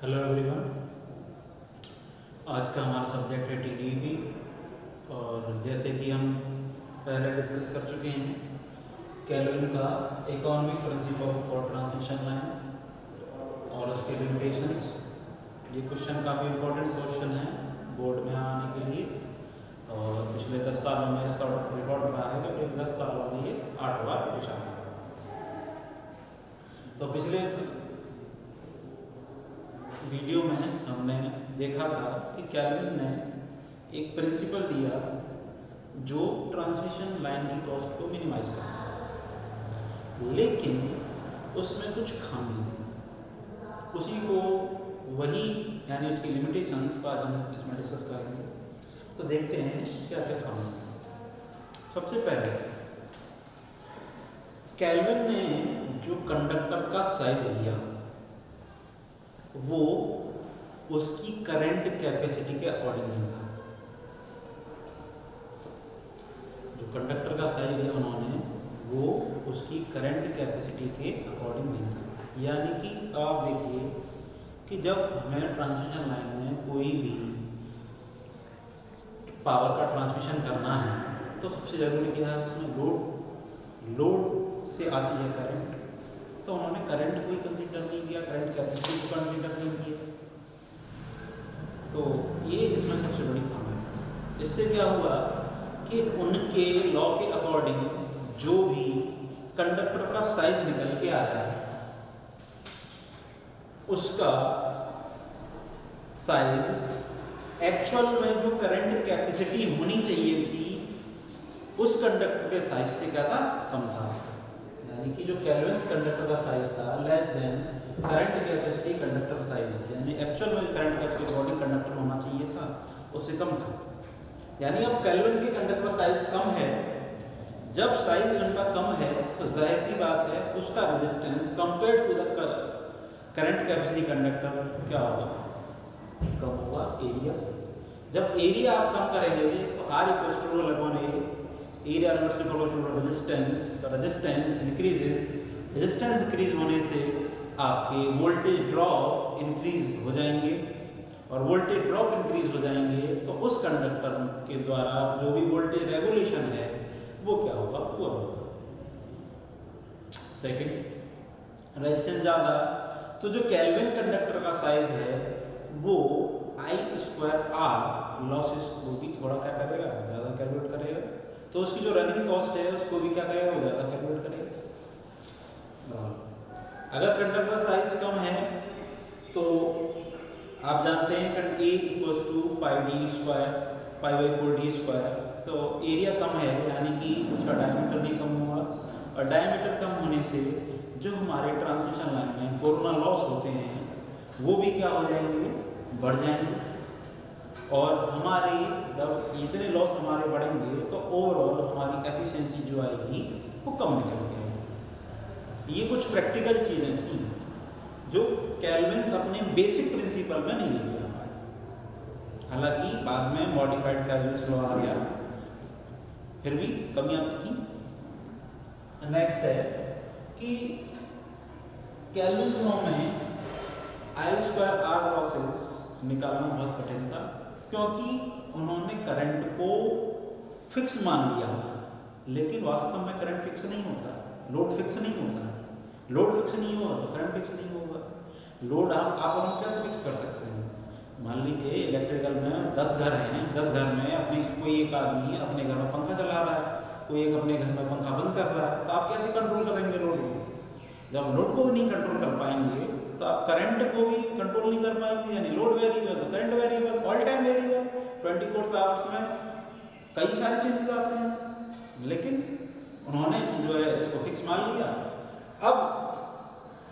Hello everyone. आज का हमारा सब्जेक्ट है टीडीपी। और जैसे कि हम पहले डिस्कस कर चुके हैं, केल्विन का economic principle for transmission line और उसके लिमिटेशंस। ये क्वेश्चन काफ़ी इम्पोर्टेंट क्वेश्चन है बोर्ड में आने के लिए, और पिछले 10 सालों में इसका रिकॉर्ड रहा है, तो पिछले 10 सालों में ये 8 बार पूछा है। तो पिछले वीडियो में हमने देखा था कि केल्विन ने एक प्रिंसिपल दिया जो ट्रांसमिशन लाइन की कॉस्ट को मिनिमाइज करता है, लेकिन उसमें कुछ खामी थी। उसी को वही यानी उसकी लिमिटेशंस पर हम इसमें डिस्कस करेंगे। तो देखते हैं क्या क्या खामी। सबसे पहले केल्विन ने जो कंडक्टर का साइज लिया वो उसकी करंट कैपेसिटी के अकॉर्डिंग नहीं था। जो कंडक्टर का साइज लिया उन्होंने वो उसकी करंट कैपेसिटी के अकॉर्डिंग नहीं था। यानी कि आप देखिए कि जब हमें ट्रांसमिशन लाइन में कोई भी पावर का ट्रांसमिशन करना है तो सबसे ज़रूरी क्या है, उसमें लोड से आती है करंट। तो उन्होंने करंट को ही कंसीडर नहीं किया, करंट कैपेसिटी को कंसीडर नहीं किया। तो ये इसमें सबसे बड़ी खामी है। इससे क्या हुआ कि उनके लॉ के अकॉर्डिंग जो भी कंडक्टर का साइज निकल के आया उसका साइज एक्चुअल में जो करंट कैपेसिटी होनी चाहिए थी उस कंडक्टर के साइज से क्या था, कम था। यानी कि जो केल्विन कंडक्टर का साइज था less than current capacity conductor size, यानी एक्चुअल में करंट कैपेसिटी बॉडी कंडक्टर होना चाहिए था उससे कम था। यानी अब केल्विन के कंडक्टर का साइज कम है। जब साइज उनका कम है तो जाहिर सी बात है उसका resistance compared to the current capacity conductor क्या होगा, कम होगा एरिया। जब एरिया आप कम करेंगे तो आर इक्वल्स टू लगभग area resistance, resistance increases. Resistance increase होने से आपके वोल्टेज ड्रॉप इंक्रीज हो जाएंगे, और वोल्टेज ड्रॉप इंक्रीज हो जाएंगे तो उस कंडक्टर के द्वारा जो भी वोल्टेज रेगुलेशन है वो क्या होगा, पुअर होगा। सेकंड, रेजिस्टेंस ज़्यादा तो जो केल्विन कंडक्टर का साइज है वो I²R लॉसेस को भी थोड़ा क्या करेगा, ज़्यादा कैलकुलेट करेगा। तो उसकी जो रनिंग कॉस्ट है उसको भी क्या करेगा, वो ज़्यादा कैलकुलेट करेगा। अगर कंडक्टर का साइज कम है तो आप जानते हैं कि A = πd², π/4d²। तो एरिया कम है यानी कि उसका डायमीटर भी कम होगा, और डायमीटर कम होने से जो हमारे ट्रांसमिशन लाइन में कोरोना लॉस होते हैं वो भी क्या हो जाएंगे, बढ़ जाएंगे। और हमारे जब इतने लॉस हमारे बढ़ेंगे तो ओवरऑल हमारी एफिशिएंसी जो आएगी वो कम निकल के आएगी। ये कुछ प्रैक्टिकल चीज़ें थी जो केल्विन अपने बेसिक प्रिंसिपल में नहीं लेके आ पाए। हालांकि बाद में मॉडिफाइड केल्विन लॉ आ गया, फिर भी कमियां तो थी। नेक्स्ट है कि केल्विन लॉ में I²R लॉसेस निकालना बहुत कठिन था, क्योंकि उन्होंने करंट को फिक्स मान लिया था। लेकिन वास्तव में करंट फिक्स नहीं होता, लोड फिक्स नहीं होता। लोड फिक्स नहीं होगा तो करंट फिक्स नहीं होगा। लोड आप और हम कैसे फिक्स कर सकते हैं? मान लीजिए इलेक्ट्रिकल में 10 घर हैं, 10 घर में अपने कोई एक आदमी अपने घर में पंखा चला रहा है, कोई एक अपने घर में पंखा बंद कर रहा है, तो आप कैसे कंट्रोल करेंगे लोड को? जब लोड को नहीं कंट्रोल कर पाएंगे तो आप करंट को भी कंट्रोल नहीं कर पाएंगे। यानी लोड वेरिएबल तो current variable, all time variable, 24 hours में कई सारे चेंजेस आते हैं। लेकिन उन्होंने जो है इसको फिक्स मान लिया। अब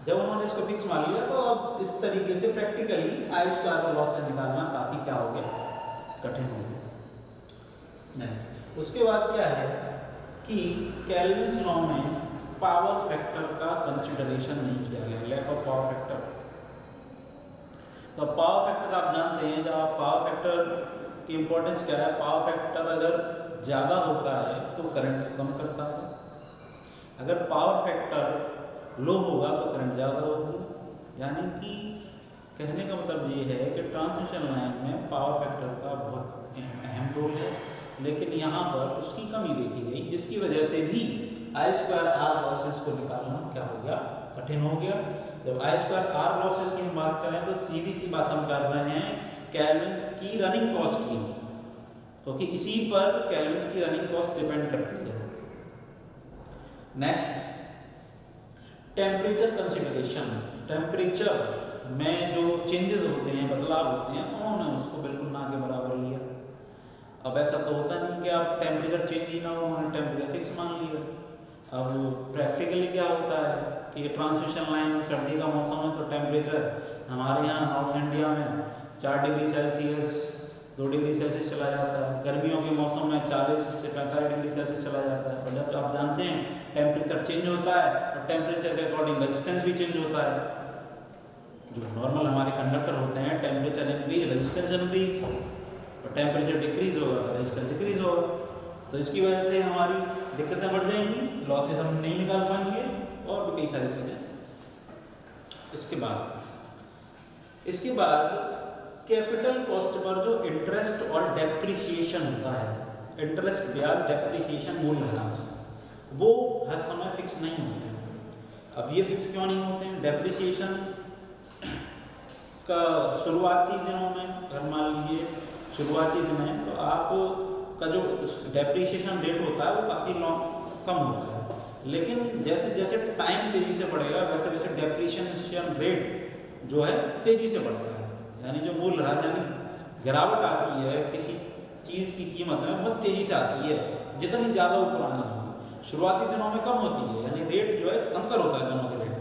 जब उन्होंने इसको फिक्स मान लिया तो अब इस तरीके से प्रैक्टिकली I² लॉस से निकालना काफ़ी क्या हो गया, कठिन हो गया। नेक्स्ट, उसके बाद क्या है कि केल्विन लॉ में पावर फैक्टर का कंसिडरेशन नहीं किया गया, लैक ऑफ पावर फैक्टर। तो पावर फैक्टर आप जानते हैं, जब आप पावर फैक्टर की इंपॉर्टेंस क्या है, पावर फैक्टर अगर ज़्यादा होता है तो करंट कम करता है, अगर पावर फैक्टर लो होगा तो करंट ज़्यादा होगी। यानी कि कहने का मतलब ये है कि ट्रांसमिशन लाइन में पावर फैक्टर का बहुत अहम रोल है, लेकिन यहाँ पर उसकी कमी देखी गई, जिसकी वजह से भी I² R लॉसेस को निकालना क्या हो गया, कठिन हो गया। जब I² R लॉसेस की हम बात करें तो सीधी सी बात हम कर रहे हैं केल्विन्स की रनिंग कॉस्ट की, क्योंकि इसी पर केल्विन्स की रनिंग कॉस्ट डिपेंड करती है। Next, temperature consideration. टेम्परेचर में जो चेंजेस होते हैं, बदलाव होते हैं, उन्होंने उसको बिल्कुल ना के बराबर लिया। अब ऐसा तो होता नहीं कि आप टेम्परेचर चेंज ही ना हो, उन्होंने टेम्परेचर फिक्स मान लिया। अब प्रैक्टिकली क्या होता है कि ट्रांसमिशन लाइन में सर्दी का मौसम है तो टेम्परेचर हमारे यहाँ नॉर्थ इंडिया में 4 डिग्री सेल्सियस 2 डिग्री सेल्सियस चला जाता है, गर्मियों के मौसम में 40 से 45 डिग्री सेल्सियस चला जाता है। और जब आप जानते हैं टेम्परेचर चेंज होता है तो टेम्परेचर के अकॉर्डिंग रेजिस्टेंस भी चेंज होता है। जो नॉर्मल हमारे कंडक्टर होते हैं, टेम्परेचर इंक्रीज रेजिस्टेंस इंक्रीज, और टेम्परेचर डिक्रीज होगा तो रेजिस्टेंस डिक्रीज होगा। तो इसकी वजह से हमारी दिक्कतें बढ़ जाएंगी, लॉसेस हम नहीं निकाल पाएंगे और भी कई सारी चीज़ें। इसके बाद कैपिटल कॉस्ट पर जो इंटरेस्ट और डेप्रिसिएशन होता है, इंटरेस्ट ब्याज डेप्रिसिएशन मूल्यह्रास, वो हर समय फिक्स नहीं होते हैं। अब ये फिक्स क्यों नहीं होते हैं? डेप्रिसिएशन का शुरुआती दिनों में, अगर मान लीजिए शुरुआती दिन है तो आपका जो डेप्रिसिएशन रेट होता है वो काफ़ी कम होता है, लेकिन जैसे जैसे टाइम तेज़ी से बढ़ेगा वैसे वैसे डेप्रिसिएशन रेट जो है तेज़ी से बढ़ता है। यानी जो मूल्यह्रास यानी गिरावट आती है किसी चीज़ की कीमत में बहुत तेज़ी से आती है, जितनी ज़्यादा वो पुरानी होगी। शुरुआती दिनों में कम होती है, यानी रेट जो है अंतर होता है दोनों के रेट।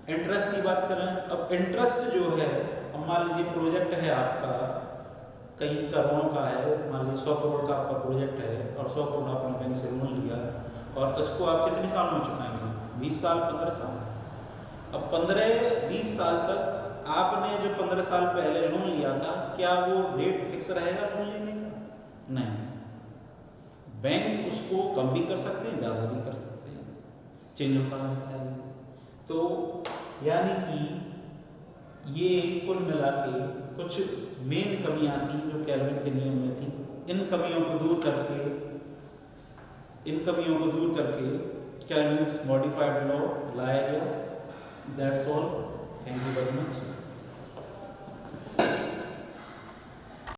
इंटरेस्ट की बात करें, अब इंटरेस्ट जो है, अब मान लीजिए प्रोजेक्ट है आपका कई करोड़ों का है, मान लीजिए 100 करोड़ का आपका प्रोजेक्ट है और 100 करोड़ आपने बैंक से लोन लिया और इसको आप कितने साल में चुकाएंगे? 20 साल 15 साल। अब 15-20 साल तक आपने जो 15 साल पहले लोन लिया था, क्या वो रेट फिक्स रहेगा लोन लेने का? नहीं, बैंक उसको कम भी कर सकते हैं, ज़्यादा भी कर सकते हैं, चेंज होता रहता है। तो यानी कि ये कुल मिला के कुछ मेन कमियां थी जो केल्विन के नियम में थी। इन कमियों को दूर करके केल्विन्स मॉडिफाइड लॉ लाया गया। That's all, thank you very much.